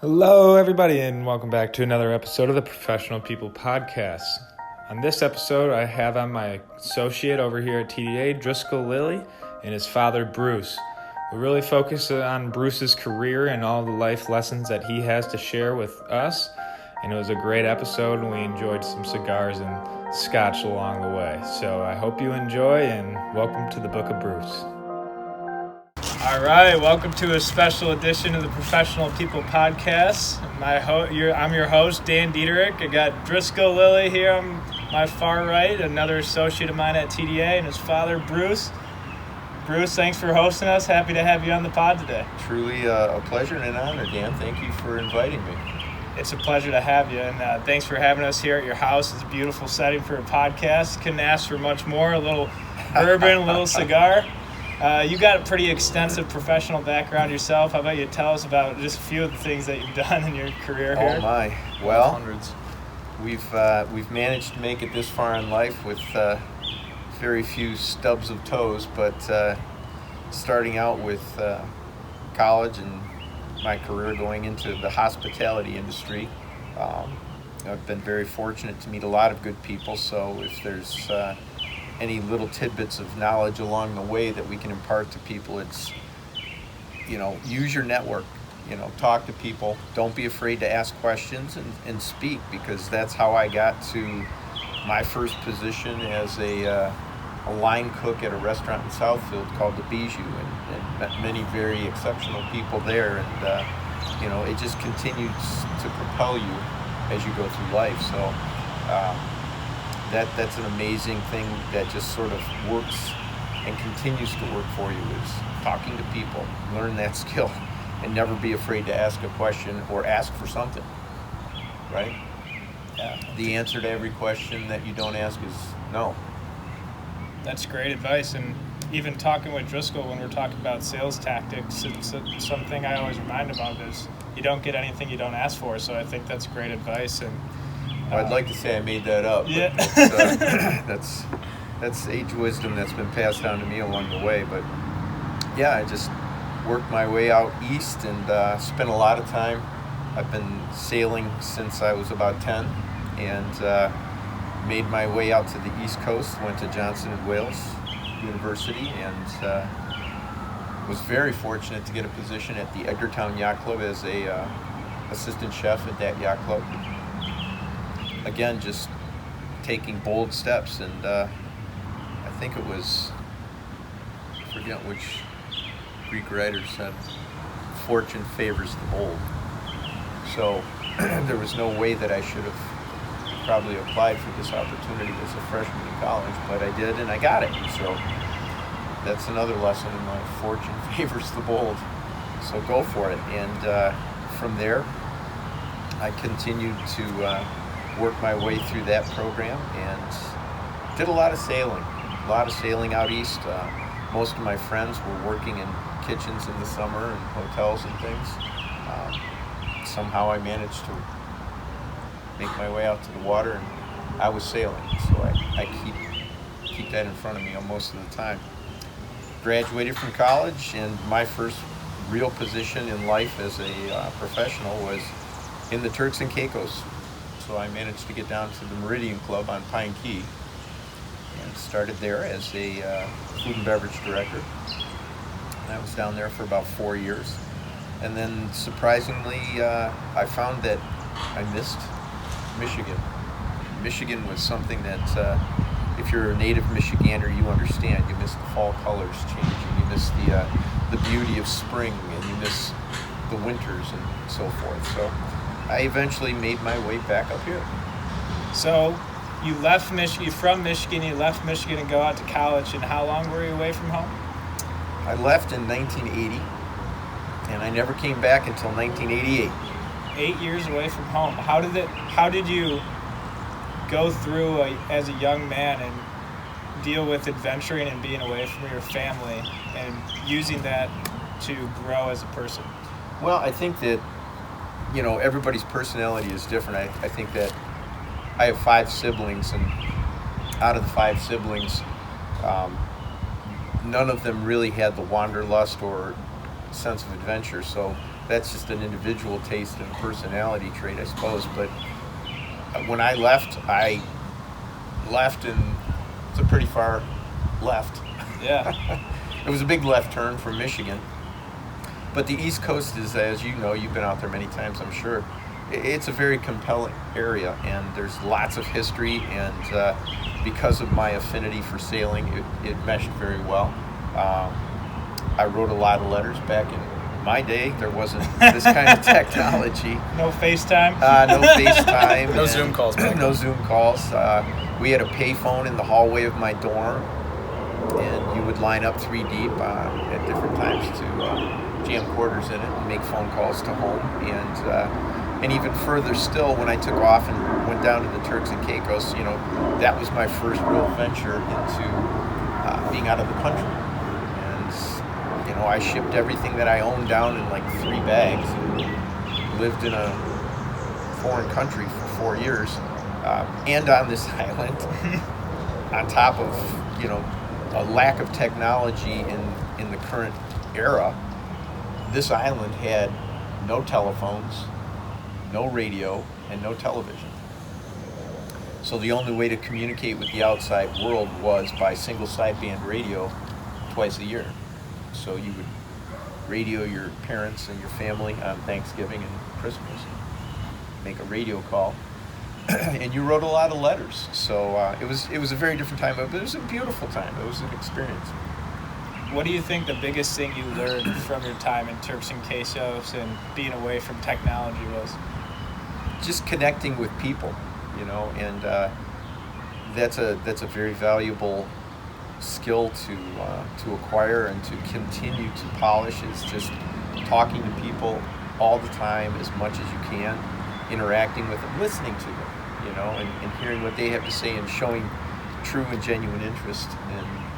Hello, everybody, and welcome back to another episode of the Professional People Podcast. On this episode, I have on my associate over here at TDA, Driscoll Lilley, and his father, Bruce. We really focus on Bruce's career and all the life lessons that he has to share with us, and it was a great episode, and we enjoyed some cigars and scotch along the way. So I hope you enjoy, and welcome to the Book of Bruce. All right, welcome to a special edition of the Professional People Podcast. I'm your host, Dan Diederich. I got Driscoll Lilley here on my far right, another associate of mine at TDA, and his father, Bruce. Bruce, thanks for hosting us. Happy to have you on the pod today. Truly a pleasure and an honor, Dan. Thank you for inviting me. It's a pleasure to have you, and thanks for having us here at your house. It's a beautiful setting for a podcast. Couldn't ask for much more. A little bourbon, a little cigar. You got a pretty extensive professional background yourself. How about you tell us about just a few of the things that you've done in your career here? Oh my! Well, hundreds. We've managed to make it this far in life with very few stubs of toes. But starting out with college and my career going into the hospitality industry, I've been very fortunate to meet a lot of good people. So if there's any little tidbits of knowledge along the way that we can impart to people, it's, use your network, talk to people. Don't be afraid to ask questions and speak, because that's how I got to my first position as a line cook at a restaurant in Southfield called the Bijou, and met many very exceptional people there. And, it just continues to propel you as you go through life. So, that's an amazing thing that just sort of works and continues to work for you, is talking to people. Learn that skill and never be afraid to ask a question or ask for something, right? Yeah. The answer to every question that you don't ask is no. That's great advice. And even talking with Driscoll when we're talking about sales tactics, it's something I always remind him of is you don't get anything you don't ask for. So I think that's great advice. And I'd like to say I made that up. Yeah. That's age wisdom that's been passed down to me along the way. But yeah, I just worked my way out east and spent a lot of time. I've been sailing since I was about 10, and made my way out to the East Coast. Went to Johnson and Wales University, and was very fortunate to get a position at the Edgartown Yacht Club as a assistant chef at that yacht club. Again, just taking bold steps, and I think it was, I forget which Greek writer said, fortune favors the bold. So there was no way that I should have probably applied for this opportunity as a freshman in college, but I did, and I got it. So that's another lesson in life. Fortune favors the bold. So go for it. And from there, I continued to worked my way through that program and did a lot of sailing out east. Most of my friends were working in kitchens in the summer and hotels and things. Somehow I managed to make my way out to the water, and I was sailing, so I keep that in front of me most of the time. Graduated from college, and my first real position in life as a professional was in the Turks and Caicos. So I managed to get down to the Meridian Club on Pine Key and started there as a food and beverage director. And I was down there for about 4 years. And then surprisingly, I found that I missed Michigan. Michigan was something that if you're a native Michigander, you understand. You miss the fall colors changing, you miss the beauty of spring, and you miss the winters and so forth. So I eventually made my way back up here. So you left Michigan, from Michigan, you left Michigan to go out to college, and how long were you away from home? I left in 1980, and I never came back until 1988. 8 years away from home. How did you go through as a young man and deal with adventuring and being away from your family and using that to grow as a person? Well, I think that everybody's personality is different. I think that I have 5 siblings, and out of the 5 siblings, none of them really had the wanderlust or sense of adventure. So that's just an individual taste and personality trait, I suppose. But when I left and it's a pretty far left. Yeah. It was a big left turn from Michigan. But the East Coast is, as you know, you've been out there many times, I'm sure. It's a very compelling area, and there's lots of history, and because of my affinity for sailing, it meshed very well. I wrote a lot of letters back in my day. There wasn't this kind of technology. No FaceTime? No FaceTime. No Zoom calls back No Zoom calls. We had a payphone in the hallway of my dorm, and you would line up 3 deep at different times to jam quarters in it and make phone calls to home. And even further still, when I took off and went down to the Turks and Caicos, that was my first real venture into being out of the country. And I shipped everything that I owned down in like 3 bags and lived in a foreign country for 4 years, and on this island, on top of a lack of technology in the current era. This island had no telephones, no radio, and no television. So the only way to communicate with the outside world was by single sideband radio twice a year. So you would radio your parents and your family on Thanksgiving and Christmas, make a radio call, and you wrote a lot of letters. So it was a very different time, but it was a beautiful time. It was an experience. What do you think the biggest thing you learned from your time in Turks and Caicos and being away from technology was? Just connecting with people, and that's a very valuable skill to acquire and to continue to polish. Is just talking to people all the time, as much as you can, interacting with them, listening to them, and hearing what they have to say and showing true and genuine interest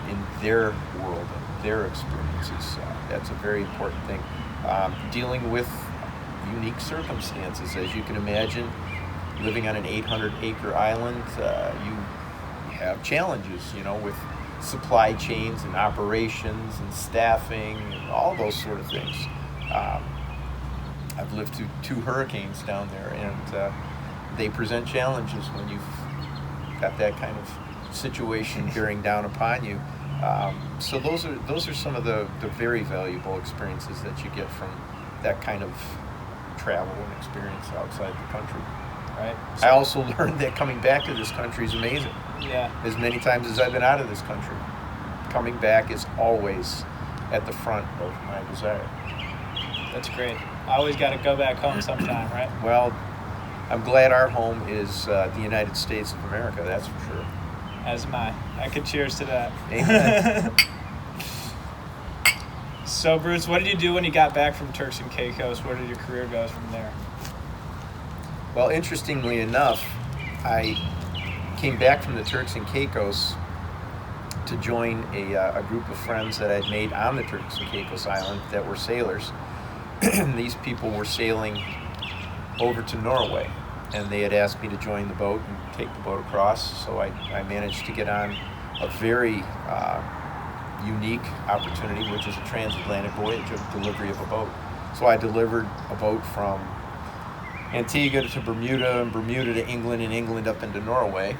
in their world and their experiences. That's a very important thing. Dealing with unique circumstances, as you can imagine, living on an 800-acre island, you have challenges, with supply chains and operations and staffing and all those sort of things. I've lived through 2 hurricanes down there, and they present challenges when you've got that kind of situation bearing down upon you. So those are some of the very valuable experiences that you get from that kind of travel and experience outside the country. Right. I also learned that coming back to this country is amazing. Yeah. As many times as I've been out of this country, coming back is always at the front of my desire. That's great. I always got to go back home sometime, right? Well, I'm glad our home is the United States of America, that's for sure. As am I. I could cheers to that. Amen. So, Bruce, what did you do when you got back from Turks and Caicos? Where did your career go from there? Well, interestingly enough, I came back from the Turks and Caicos to join a group of friends that I'd made on the Turks and Caicos Island that were sailors. These people were sailing over to Norway, and they had asked me to join the boat and take the boat across. So I managed to get on a very unique opportunity, which is a transatlantic voyage of delivery of a boat. So I delivered a boat from Antigua to Bermuda, and Bermuda to England, and England up into Norway.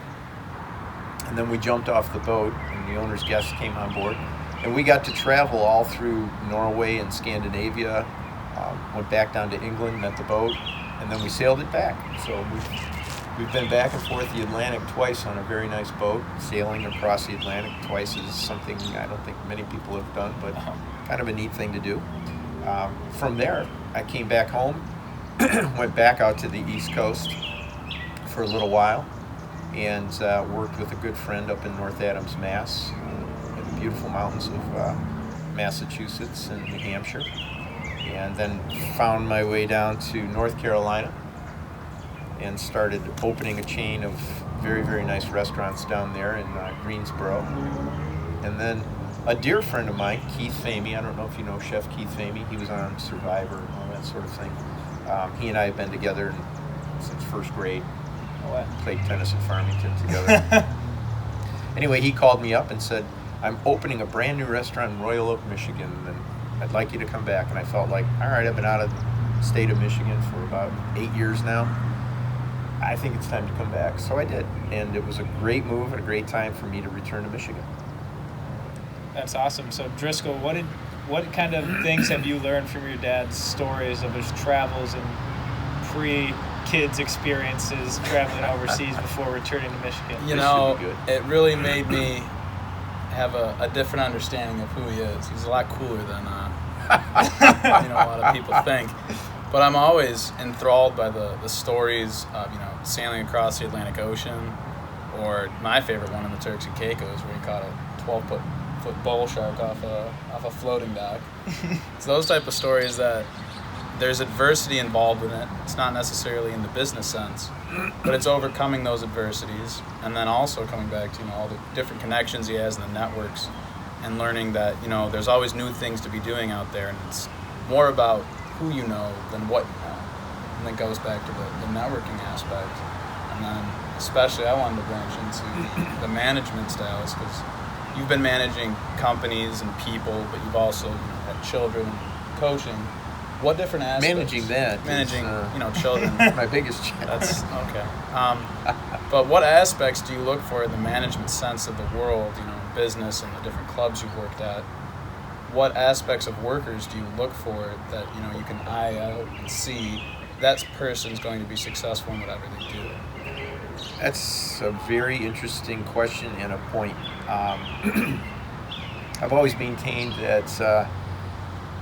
And then we jumped off the boat, and the owner's guests came on board. And we got to travel all through Norway and Scandinavia, went back down to England, met the boat, and then we sailed it back. So we've been back and forth the Atlantic twice on a very nice boat. Sailing across the Atlantic twice is something I don't think many people have done, but kind of a neat thing to do. From there, I came back home, went back out to the East Coast for a little while, and worked with a good friend up in North Adams, Mass, in the beautiful mountains of Massachusetts and New Hampshire. And then found my way down to North Carolina and started opening a chain of very, very nice restaurants down there in Greensboro. And then a dear friend of mine, Keith Famey, I don't know if you know Chef Keith Famey, he was on Survivor and all that sort of thing. He and I have been together since first grade. Played tennis at Farmington together. Anyway, he called me up and said, I'm opening a brand new restaurant in Royal Oak, Michigan, and I'd like you to come back. And I felt like, all right, I've been out of state of Michigan for about 8 years now. I think it's time to come back. So I did. And it was a great move and a great time for me to return to Michigan. That's awesome. So Driscoll, what kind of things have you learned from your dad's stories of his travels and pre-kids experiences traveling overseas before returning to Michigan? You know, it really made me have a different understanding of who he is. He's a lot cooler than a lot of people think. But I'm always enthralled by the stories of, sailing across the Atlantic Ocean, or my favorite one in the Turks and Caicos, where he caught a 12-foot bull shark off a floating dock. It's those type of stories that there's adversity involved in it. It's not necessarily in the business sense, but it's overcoming those adversities, and then also coming back to all the different connections he has in the networks, and learning that there's always new things to be doing out there, and it's more about who you know than what you know. And that goes back to the networking aspect. And then especially I wanted to branch into the management styles, because you've been managing companies and people, but you've also had children and coaching. What different aspects? Managing children. My biggest challenge. That's okay. But what aspects do you look for in the management sense of the world, business and the different clubs you've worked at? What aspects of workers do you look for that you can eye out and see that person's going to be successful in whatever they do? That's a very interesting question and a point. I've always maintained that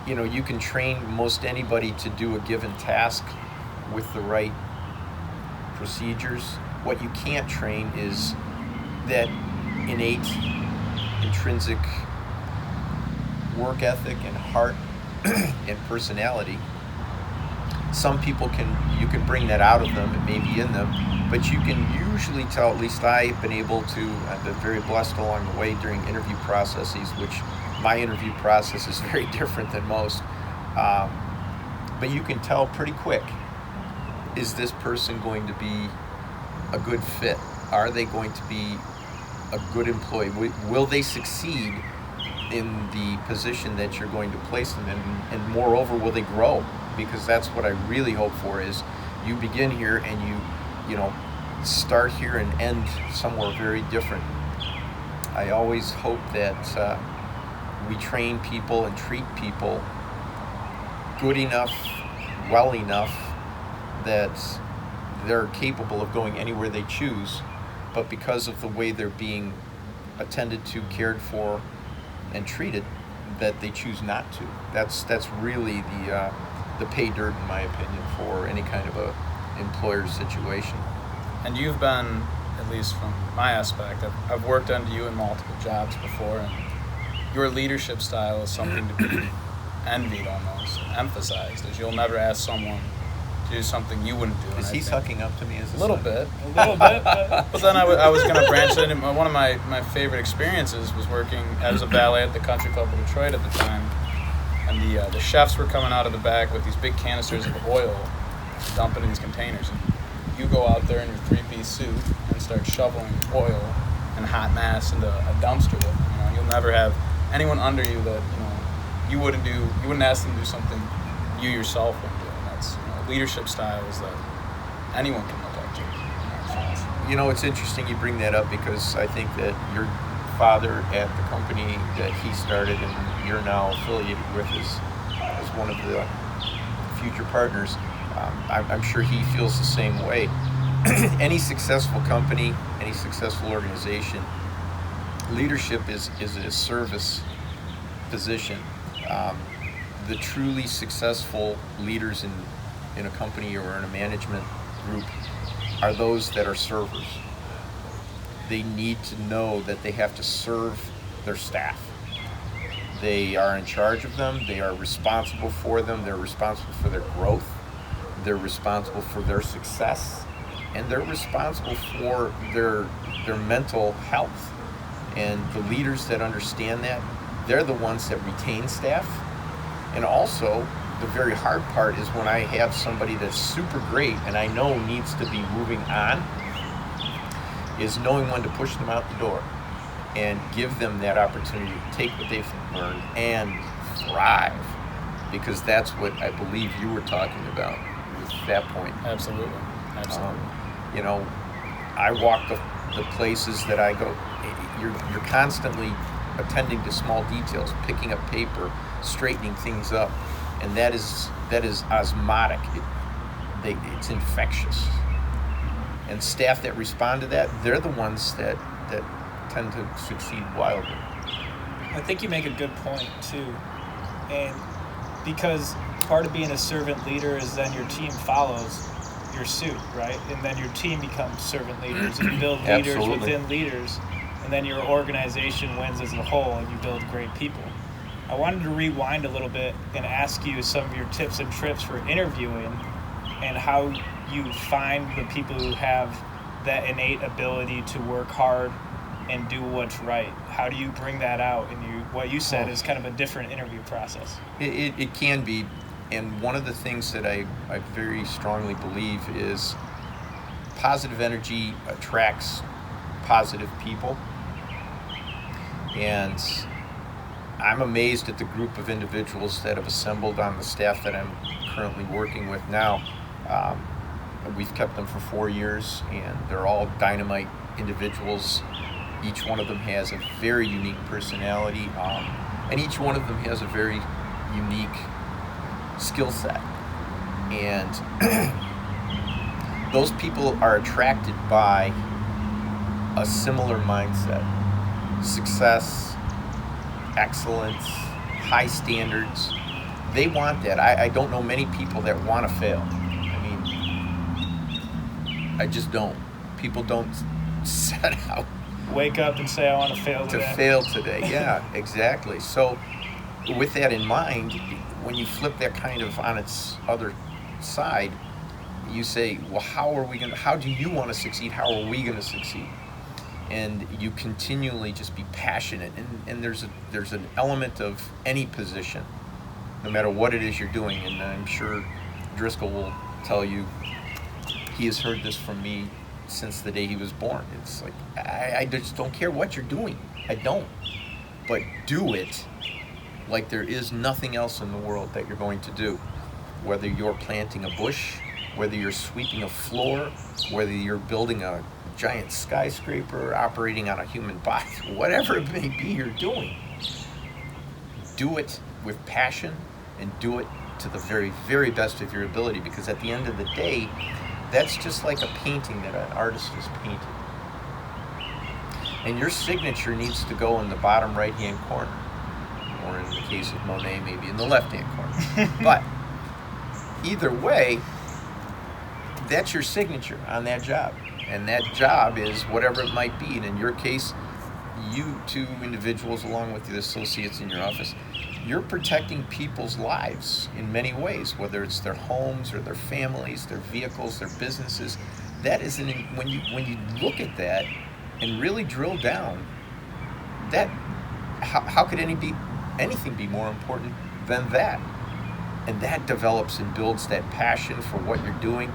you can train most anybody to do a given task with the right procedures. What you can't train is that innate, intrinsic work ethic and heart and personality. Some people you can bring that out of them, it may be in them, but you can usually tell, at least I've been able to, I've been very blessed along the way during interview processes, which my interview process is very different than most, but you can tell pretty quick, is this person going to be a good fit? Are they going to be a good employee? Will they succeed in the position that you're going to place them in, and moreover, will they grow? Because that's what I really hope for, is you begin here and you start here and end somewhere very different. I always hope that we train people and treat people good enough, well enough, that they're capable of going anywhere they choose, but because of the way they're being attended to, cared for, and treated, that they choose not to. That's really the pay dirt, in my opinion, for any kind of a employer situation. And you've been, at least from my aspect, I've worked under you in multiple jobs before, and your leadership style is something to be envied almost, emphasized, as you'll never ask someone to do something you wouldn't do. Is he sucking up to me as a little bit? A little bit. But then I was going to branch it. One of my favorite experiences was working as a valet at the Country Club of Detroit at the time. And the chefs were coming out of the back with these big canisters of oil, dumping in these containers. And you go out there in your three-piece suit and start shoveling oil and hot mass into a dumpster with them. You'll never have anyone under you that you wouldn't do. You wouldn't ask them to do something you yourself wouldn't do. And that's leadership styles that anyone can look up to. It's interesting you bring that up, because I think that your father at the company that he started and you're now affiliated with is one of the future partners. I'm sure he feels the same way. Any successful company, any successful organization, leadership is a service position. The truly successful leaders in a company or in a management group are those that are servers. They need to know that they have to serve their staff. They are in charge of them. They are responsible for them. They're responsible for their growth. They're responsible for their success. And they're responsible for their mental health. And the leaders that understand that, they're the ones that retain staff. And also, the very hard part is when I have somebody that's super great and I know needs to be moving on, is knowing when to push them out the door and give them that opportunity to take what they've learned and thrive. because that's what I believe you were talking about at that point. Absolutely. You know, I walk the places that I go. You're constantly attending to small details, picking up paper, straightening things up, and that is osmotic. It's infectious. And staff that respond to that, they're the ones that tend to succeed wildly. I think you make a good point too, and because part of being a servant leader is then your team follows your suit, right? And then your team becomes servant leaders, and you build leaders Absolutely. within leaders, and then your organization wins as a whole, and you build great people. I wanted to rewind a little bit and ask you some of your tips and trips for interviewing, and how you find the people who have that innate ability to work hard and do what's right. How do you bring that out? And what you said is kind of a different interview process. It can be, and one of the things that I very strongly believe is positive energy attracts positive people. And I'm amazed at the group of individuals that have assembled on the staff that I'm currently working with now. We've kept them for 4 years, and they're all dynamite individuals. Each one of them has a very unique personality, and each one of them has a very unique skill set. And those people are attracted by a similar mindset: success, excellence, high standards. They want that. I don't know many people that want to fail. I mean, I just don't. People don't set out Wake up and say, I want to fail today. to fail today. Yeah, exactly. So with that in mind, when you flip that kind of on its other side, you say, well, how do you want to succeed? How are we going to succeed? And you continually just be passionate. And there's an element of any position, no matter what it is you're doing. And I'm sure Driscoll will tell you, he has heard this from me since the day he was born. It's like, I just don't care what you're doing. I don't. But do it like there is nothing else in the world that you're going to do. Whether you're planting a bush, whether you're sweeping a floor, whether you're building a giant skyscraper, operating on a human body, whatever it may be you're doing, do it with passion and do it to the very, very best of your ability, because at the end of the day, that's just like a painting that an artist has painted. And your signature needs to go in the bottom right-hand corner, or in the case of Monet, maybe in the left-hand corner. But either way, that's your signature on that job. And that job is whatever it might be. And in your case, you two individuals, along with the associates in your office, you're protecting people's lives in many ways, whether it's their homes or their families, their vehicles, their businesses. That is when you look at that and really drill down, that how could anything be more important than that? And that develops and builds that passion for what you're doing,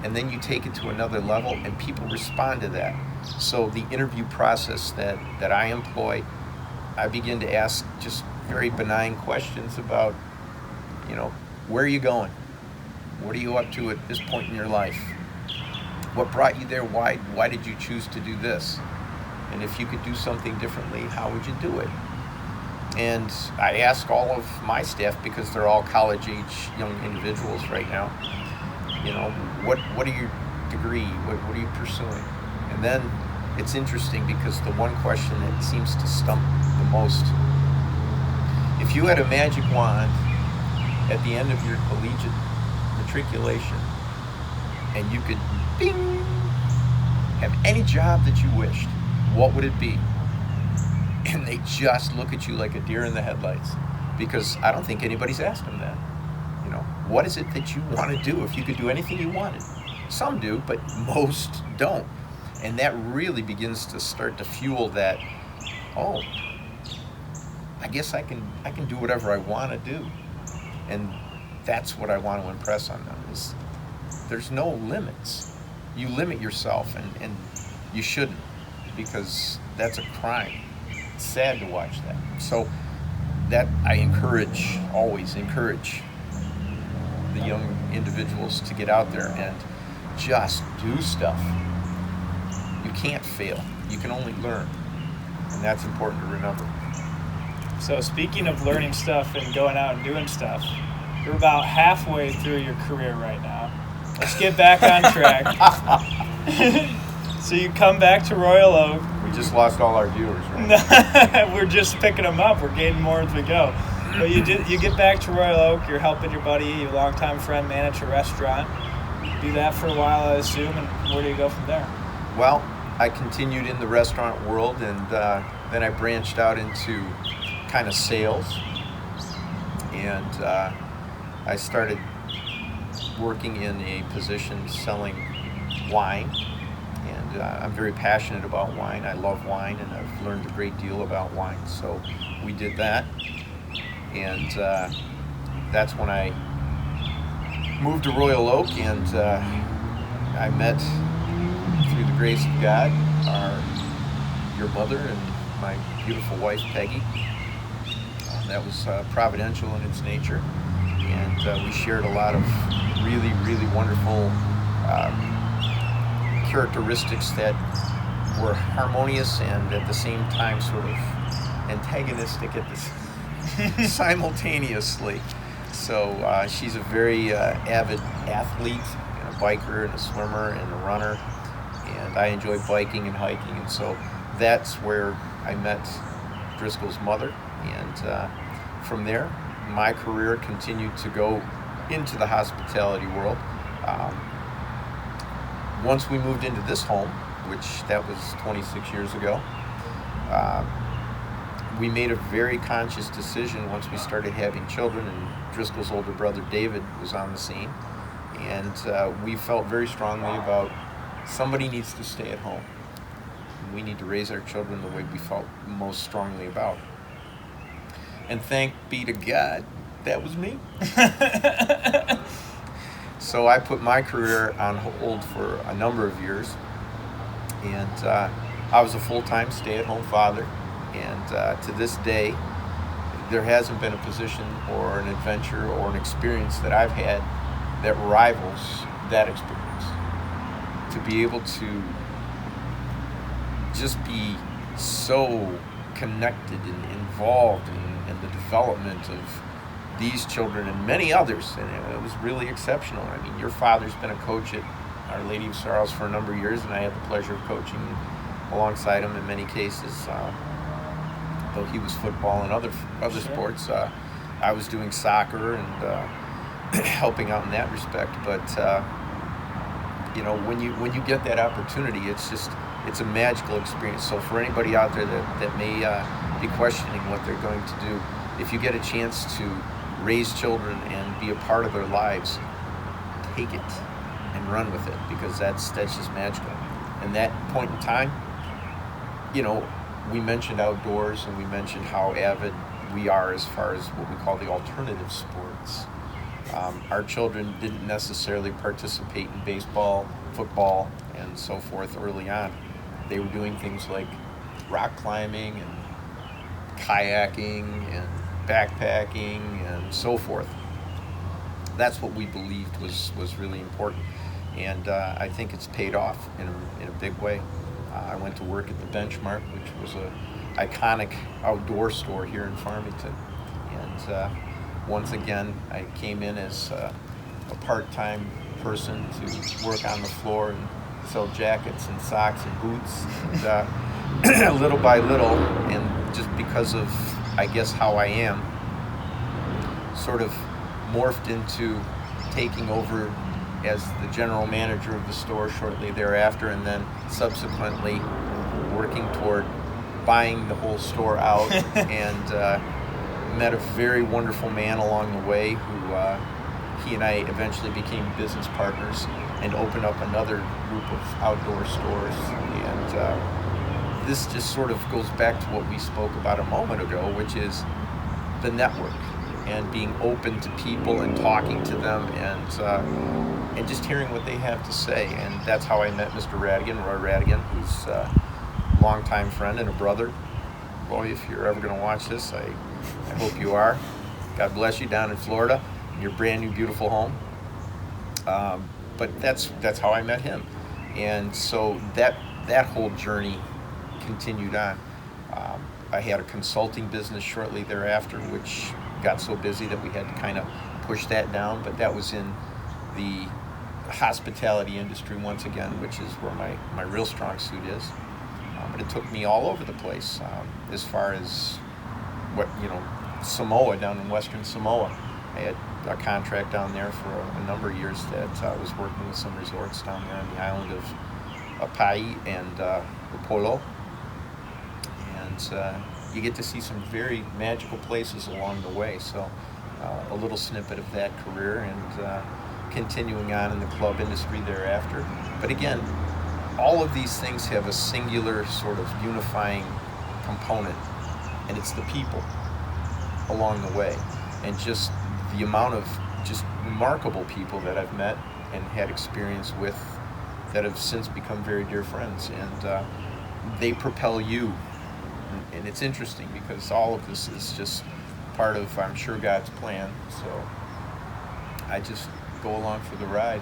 and then you take it to another level, and people respond to that. So the interview process that I employ, I begin to ask just very benign questions about, where are you going? What are you up to at this point in your life? What brought you there? Why did you choose to do this? And if you could do something differently, how would you do it? And I ask all of my staff, because they're all college-age young individuals right now, what are your degree? What are you pursuing? And then it's interesting, because the one question that seems to stump the most, if you had a magic wand at the end of your collegiate matriculation and you could, bing, have any job that you wished, what would it be? And they just look at you like a deer in the headlights, because I don't think anybody's asked them that. What is it that you want to do if you could do anything you wanted? Some do, but most don't. And that really begins to start to fuel that, I guess I can do whatever I want to do. And that's what I want to impress on them, is there's no limits. You limit yourself, and you shouldn't, because that's a crime. It's sad to watch that. So that I always encourage the young individuals to get out there and just do stuff. You can't fail. You can only learn. And that's important to remember. So speaking of learning stuff and going out and doing stuff, you're about halfway through your career right now. Let's get back on track. So you come back to Royal Oak. We just lost all our viewers, right? We're just picking them up. We're gaining more as we go. But you get back to Royal Oak. You're helping your buddy, your longtime friend, manage a restaurant. Do that for a while, I assume. And where do you go from there? Well, I continued in the restaurant world, and then I branched out into kind of sales. And I started working in a position selling wine. And I'm very passionate about wine. I love wine, and I've learned a great deal about wine. So we did that. And that's when I moved to Royal Oak, and I met, through the grace of God, your mother and my beautiful wife, Peggy. That was providential in its nature. And we shared a lot of really, really wonderful characteristics that were harmonious and at the same time sort of antagonistic simultaneously. So she's a very avid athlete, and a biker and a swimmer and a runner, and I enjoy biking and hiking, and so that's where I met Driscoll's mother. And from there, my career continued to go into the hospitality world. Once we moved into this home, which that was 26 years ago, we made a very conscious decision once we started having children, and Driscoll's older brother David was on the scene, and we felt very strongly about somebody needs to stay at home. We need to raise our children the way we felt most strongly about. And thank be to God, that was me. So I put my career on hold for a number of years, and I was a full-time stay-at-home father, and to this day there hasn't been a position or an adventure or an experience that I've had that rivals that experience. To be able to just be so connected and involved in the development of these children and many others, and it was really exceptional. I mean, your father's been a coach at Our Lady of Sorrows for a number of years, and I had the pleasure of coaching alongside him in many cases. Though he was football and other Sure. sports, I was doing soccer and helping out in that respect. But when you get that opportunity, it's a magical experience. So for anybody out there that may be questioning what they're going to do, if you get a chance to raise children and be a part of their lives, take it and run with it, because that's just magical. And that point in time, we mentioned outdoors, and we mentioned how avid we are as far as what we call the alternative sports. Our children didn't necessarily participate in baseball, football, and so forth early on. They were doing things like rock climbing and kayaking and backpacking and so forth. That's what we believed was really important, and I think it's paid off in a big way. I went to work at the Benchmark, which was an iconic outdoor store here in Farmington, and once again I came in as a part-time person to work on the floor and sell jackets and socks and boots, and little by little, and just because of, I guess, how I am, sort of morphed into taking over as the general manager of the store shortly thereafter, and then subsequently working toward buying the whole store out, and met a very wonderful man along the way who he and I eventually became business partners and opened up another group of outdoor stores. And this just sort of goes back to what we spoke about a moment ago, which is the network and being open to people and talking to them, and just hearing what they have to say. And that's how I met Mr. Radigan, Roy Radigan, who's a longtime friend and a brother. Roy, if you're ever going to watch this, I I hope you are. God bless you down in Florida, in your brand new, beautiful home. But that's how I met him. And so that whole journey continued on. I had a consulting business shortly thereafter, which got so busy that we had to kind of push that down. But that was in the hospitality industry once again, which is where my real strong suit is. But it took me all over the place, as far as Samoa, down in Western Samoa. I had a contract down there for a number of years that I was working with some resorts down there on the island of Apai and Upolu. And you get to see some very magical places along the way. So a little snippet of that career, and continuing on in the club industry thereafter. But again, all of these things have a singular sort of unifying component, and it's the people along the way, and just the amount of just remarkable people that I've met and had experience with that have since become very dear friends, and they propel you. And it's interesting because all of this is just part of, I'm sure, God's plan. So I just go along for the ride.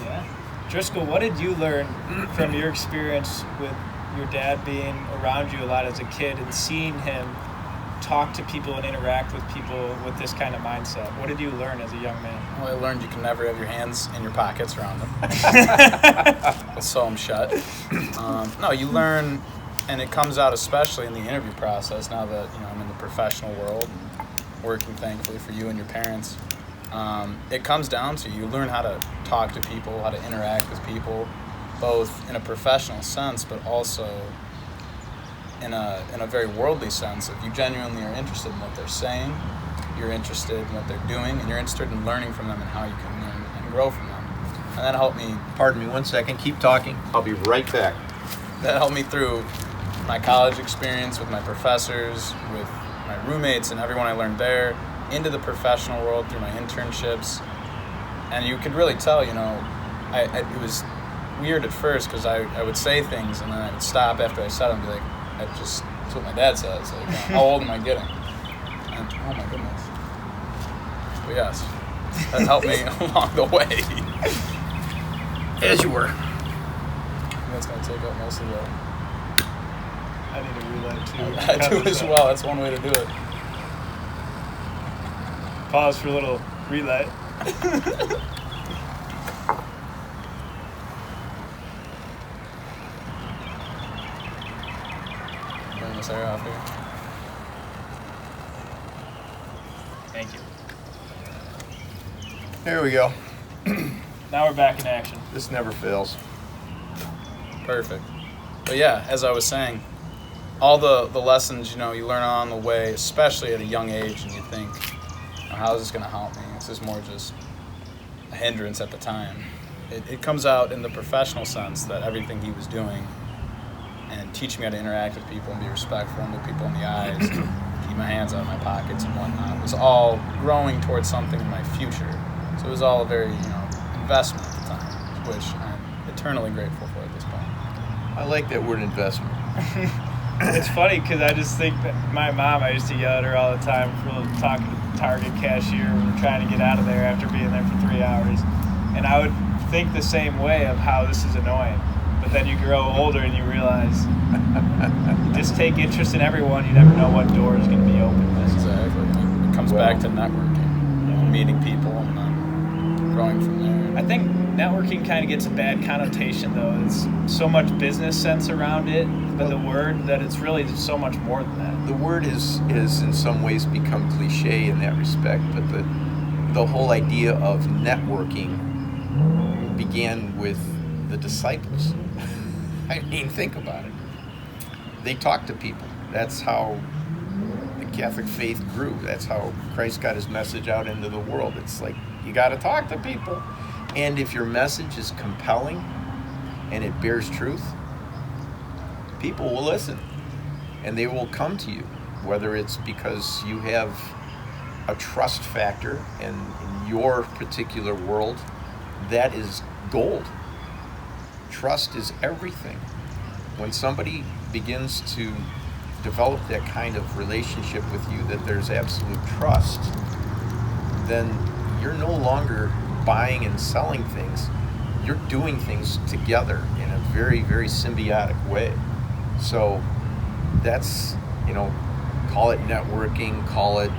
Yeah. Driscoll, what did you learn from your experience with your dad being around you a lot as a kid and seeing him talk to people and interact with people with this kind of mindset? What did you learn as a young man? Well, I learned you can never have your hands in your pockets around them. I'll sew them shut. No, you learn, and it comes out especially in the interview process now that I'm in the professional world and working, thankfully, for you and your parents. It comes down to you learn how to talk to people, how to interact with people, both in a professional sense, but also in a very worldly sense. If you genuinely are interested in what they're saying, you're interested in what they're doing, and you're interested in learning from them and how you can learn and grow from them. And that helped me. Pardon me 1 second. Keep talking. I'll be right back. That helped me through my college experience with my professors, with my roommates and everyone I learned there, into the professional world through my internships. And you could really tell, it was weird at first because I would say things and then I would stop after I said them and be like, that's what my dad says. Like, how old am I getting? And, oh my goodness. But yes, that helped me along the way. As you were. That's going to take up most of the... I need a roulette too. I do as well. That's one way to do it. Pause for a little roulette. Bring this air off here. Thank you. There we go. Now we're back in action. This never fails. Perfect. But yeah, as I was saying, all the lessons, you learn on the way, especially at a young age, and you think, how is this going to help me? This is more just a hindrance at the time. It comes out in the professional sense that everything he was doing and teaching me how to interact with people and be respectful and look people in the eyes, keep my hands out of my pockets and whatnot, was all growing towards something in my future. So it was all a very, investment at the time, which I'm eternally grateful for at this point. I like that word, investment. It's funny because I just think that my mom, I used to yell at her all the time for talking to the Target cashier when we're trying to get out of there after being there for 3 hours. And I would think the same way of how this is annoying. But then you grow older and you realize you just take interest in everyone, you never know what door is going to be open. Exactly. It comes back to networking, meeting people and then growing from there. I think networking kind of gets a bad connotation, though. It's so much business sense around it, but the word, that it's really so much more than that. The word is in some ways become cliche in that respect, but the whole idea of networking began with the disciples. I mean, think about it. They talked to people. That's how the Catholic faith grew. That's how Christ got his message out into the world. It's like, you got to talk to people. And if your message is compelling and it bears truth, people will listen and they will come to you, whether it's because you have a trust factor in your particular world. That is gold. Trust is everything. When somebody begins to develop that kind of relationship with you, that there's absolute trust, then you're no longer buying and selling things. You're doing things together in a very, very symbiotic way. So that's, call it networking, call it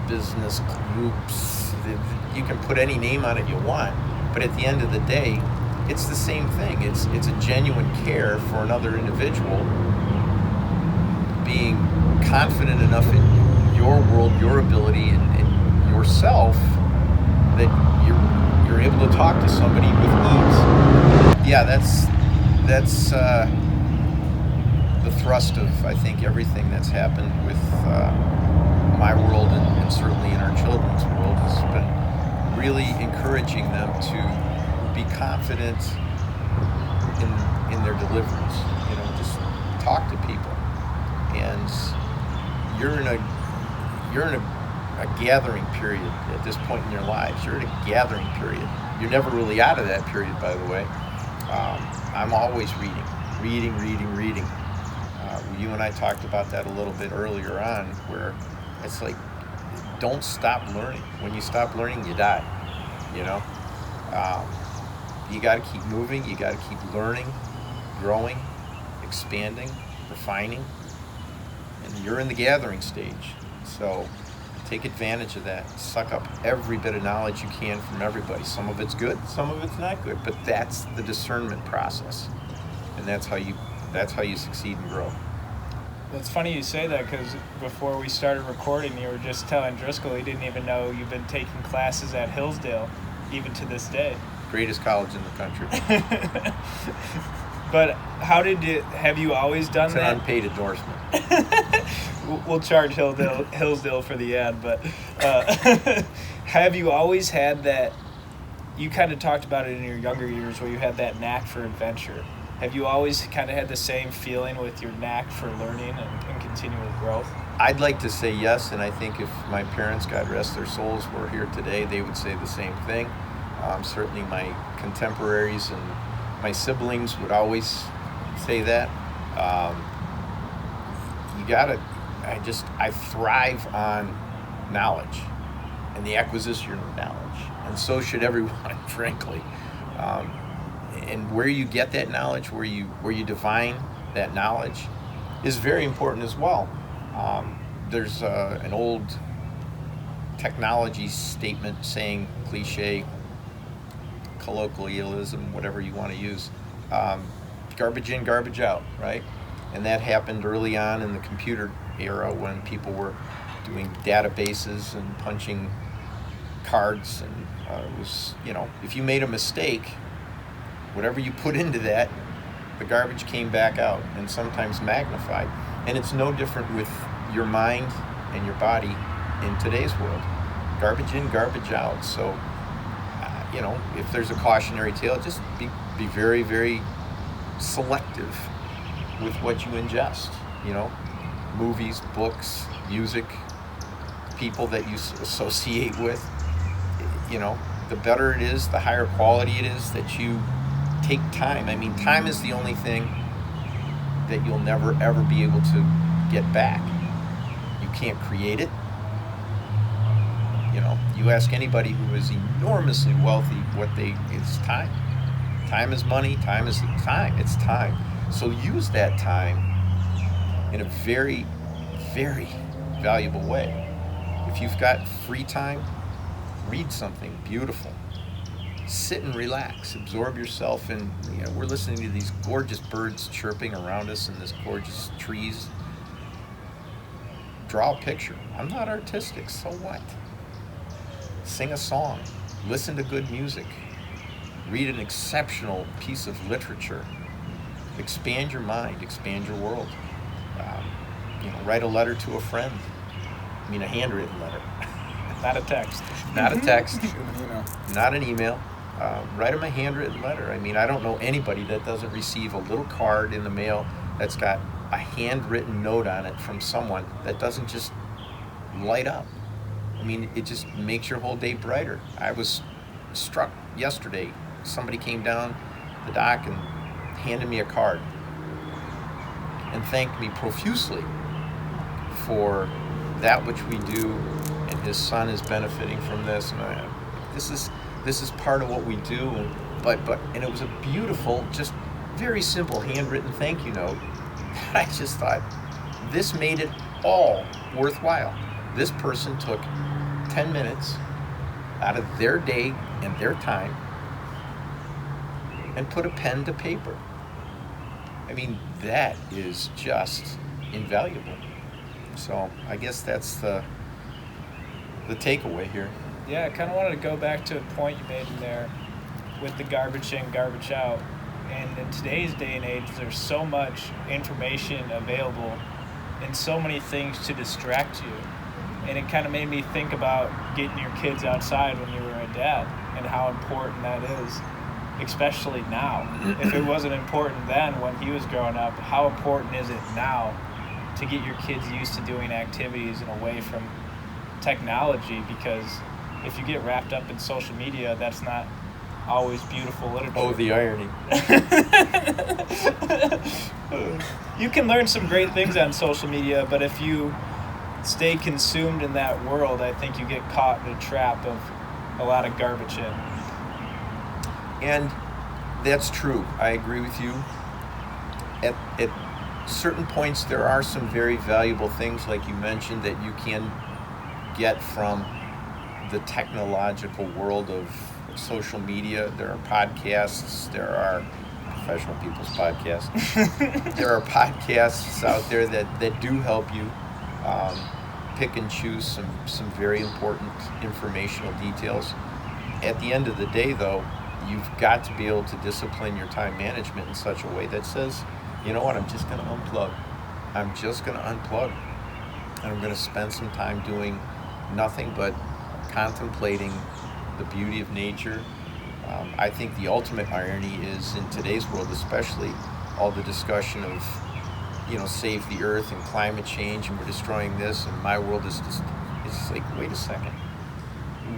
business groups. You can put any name on it you want, but at the end of the day, it's the same thing. It's a genuine care for another individual, being confident enough in your world, your ability, and yourself, that you're able to talk to somebody with ease. Yeah, that's the thrust of, I think, everything that's happened with my world and certainly in our children's world, has been really encouraging them to be confident in their deliveries. Just talk to people, and you're in a gathering period at this point in your lives. You're in a gathering period. You're never really out of that period, by the way. I'm always reading. You and I talked about that a little bit earlier on, where it's like, don't stop learning. When you stop learning, you die. You got to keep moving. You got to keep learning, growing, expanding, refining. And you're in the gathering stage. So take advantage of that. Suck up every bit of knowledge you can from everybody. Some of it's good, some of it's not good. But that's the discernment process. And that's how you succeed and grow. Well, it's funny you say that, because before we started recording, you were just telling Driscoll he didn't even know you've been taking classes at Hillsdale, even to this day. Greatest college in the country. But have you always done it's that? An unpaid endorsement. We'll charge Hillsdale for the ad, but have you always had that? You kind of talked about it in your younger years, where you had that knack for adventure. Have you always kind of had the same feeling with your knack for learning and continual growth? I'd like to say yes, and I think if my parents, God rest their souls, were here today, they would say the same thing. Certainly my contemporaries and my siblings would always say that. I thrive on knowledge and the acquisition of knowledge, and so should everyone, frankly. And where you get that knowledge, where you define that knowledge, is very important as well. There's an old technology statement saying, cliche, colloquialism, whatever you want to use, garbage in, garbage out, right? And that happened early on in the computer era, when people were doing databases and punching cards, and it was, if you made a mistake, whatever you put into that, the garbage came back out, and sometimes magnified. And it's no different with your mind and your body in today's world. Garbage in, garbage out. So, if there's a cautionary tale, just be very, very selective with what you ingest. Movies, books, music, people that you associate with. The better it is, the higher quality it is, that you take time. I mean, time is the only thing that you'll never, ever be able to get back. You can't create it. You ask anybody who is enormously wealthy it's time. Time is money, time is time. It's time. So use that time in a very, very valuable way. If you've got free time, read something beautiful. Sit and relax, absorb yourself in, we're listening to these gorgeous birds chirping around us and this gorgeous trees. Draw a picture. I'm not artistic, so what? Sing a song, listen to good music, read an exceptional piece of literature, expand your mind, expand your world. Write a letter to a friend. A handwritten letter. Not a text. Not a text. Not an email. Write them a handwritten letter. I don't know anybody that doesn't receive a little card in the mail that's got a handwritten note on it from someone that doesn't just light up. It just makes your whole day brighter. I was struck yesterday. Somebody came down the dock and handed me a card. and thanked me profusely for that which we do, and his son is benefiting from this, and this is part of what we do, and it was a beautiful, just very simple handwritten thank you note. I just thought this made it all worthwhile. This person took 10 minutes out of their day and their time and put a pen to paper. I mean, that is just invaluable. So I guess that's the takeaway here. Yeah, I kind of wanted to go back to a point you made in there with the garbage in, garbage out. And in today's day and age, there's so much information available and so many things to distract you. And it kind of made me think about getting your kids outside when you were a dad and how important that is, especially now. If it wasn't important then when he was growing up, how important is it now to get your kids used to doing activities and away from technology? Because if you get wrapped up in social media, that's not always beautiful literature. Oh, the irony. You can learn some great things on social media, but if you stay consumed in that world, I think you get caught in a trap of a lot of garbage in. And that's true. I agree with you. At certain points, there are some very valuable things, like you mentioned, that you can get from the technological world of social media. There are podcasts. There are professional people's podcasts. There are podcasts out there that do help you pick and choose some very important informational details. At the end of the day, though, you've got to be able to discipline your time management in such a way that says, you know what, I'm just going to unplug. I'm just going to unplug. And I'm going to spend some time doing nothing but contemplating the beauty of nature. I think the ultimate irony is, in today's world especially, all the discussion of, save the earth and climate change, and we're destroying this, and my world is just, it's like, wait a second.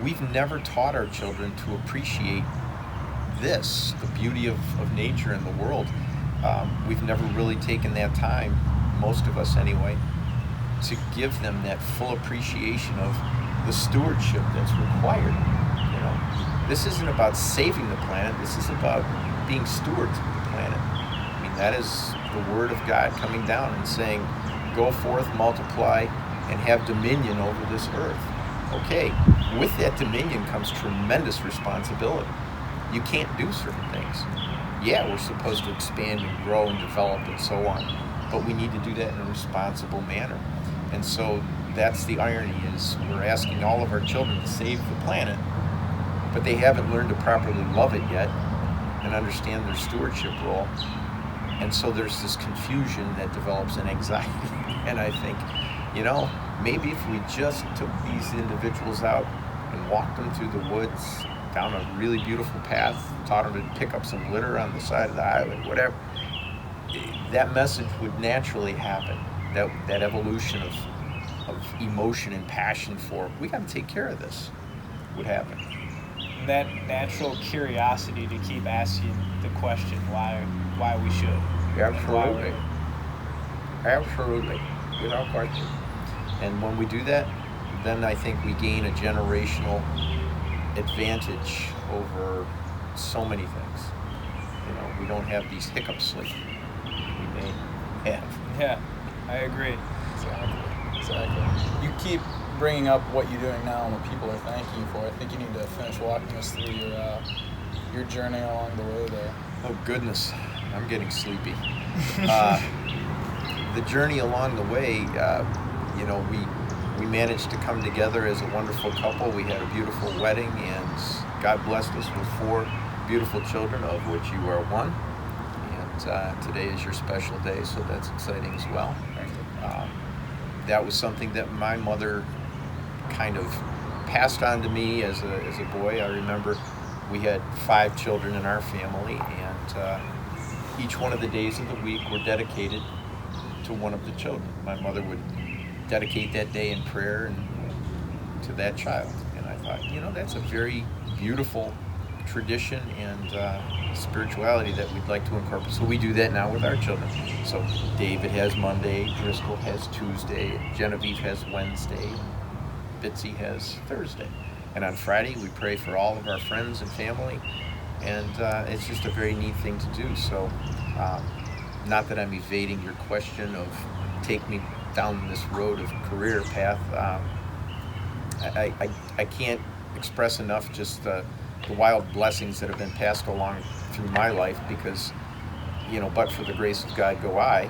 We've never taught our children to appreciate this, the beauty of nature and the world. We've never really taken that time, most of us anyway, to give them that full appreciation of the stewardship that's required. This isn't about saving the planet. This is about being stewards of the planet. I mean, that is the word of God coming down and saying, go forth, multiply, and have dominion over this earth. Okay, with that dominion comes tremendous responsibility. You can't do certain things. Yeah, we're supposed to expand and grow and develop and so on, but we need to do that in a responsible manner. And so that's the irony, is we're asking all of our children to save the planet, but they haven't learned to properly love it yet and understand their stewardship role. And so there's this confusion that develops in anxiety. And I think, maybe if we just took these individuals out and walked them through the woods, down a really beautiful path, taught them to pick up some litter on the side of the highway, whatever, that message would naturally happen. That evolution of emotion and passion for, we got to take care of this, would happen. And that natural curiosity to keep asking the question why we should. Absolutely. Absolutely. Without question. And when we do that, then I think we gain a generational advantage over so many things. We don't have these hiccups like we may have. Yeah, I agree. Exactly. You keep bringing up what you're doing now and what people are thanking you for. I think you need to finish walking us through your journey along the way there. Oh goodness, I'm getting sleepy. The journey along the way, we managed to come together as a wonderful couple. We had a beautiful wedding, and God blessed us with 4 beautiful children, of which you are one. And today is your special day, so that's exciting as well. That was something that my mother kind of passed on to me as a boy. I remember we had 5 children in our family, and each one of the days of the week were dedicated to one of the children. My mother would dedicate that day in prayer and to that child. And I thought, that's a very beautiful tradition and spirituality that we'd like to incorporate. So we do that now with our children. So David has Monday, Driscoll has Tuesday, Genevieve has Wednesday, Bitsy has Thursday. And on Friday, we pray for all of our friends and family. And it's just a very neat thing to do. So not that I'm evading your question of take me down this road of career path. I can't express enough just the wild blessings that have been passed along through my life, because, but for the grace of God go I,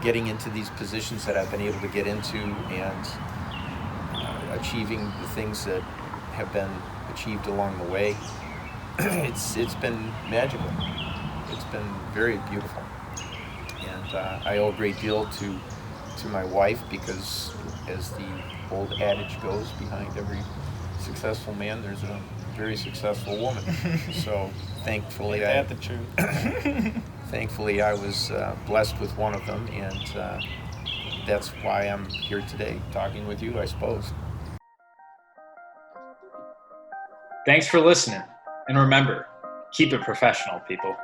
getting into these positions that I've been able to get into and achieving the things that have been achieved along the way. It's been magical. It's been very beautiful. And I owe a great deal to my wife, because as the old adage goes, behind every successful man there's a very successful woman. So thankfully the truth. Thankfully I was blessed with one of them, and that's why I'm here today talking with you, I suppose. Thanks for listening, and remember, keep it professional, people.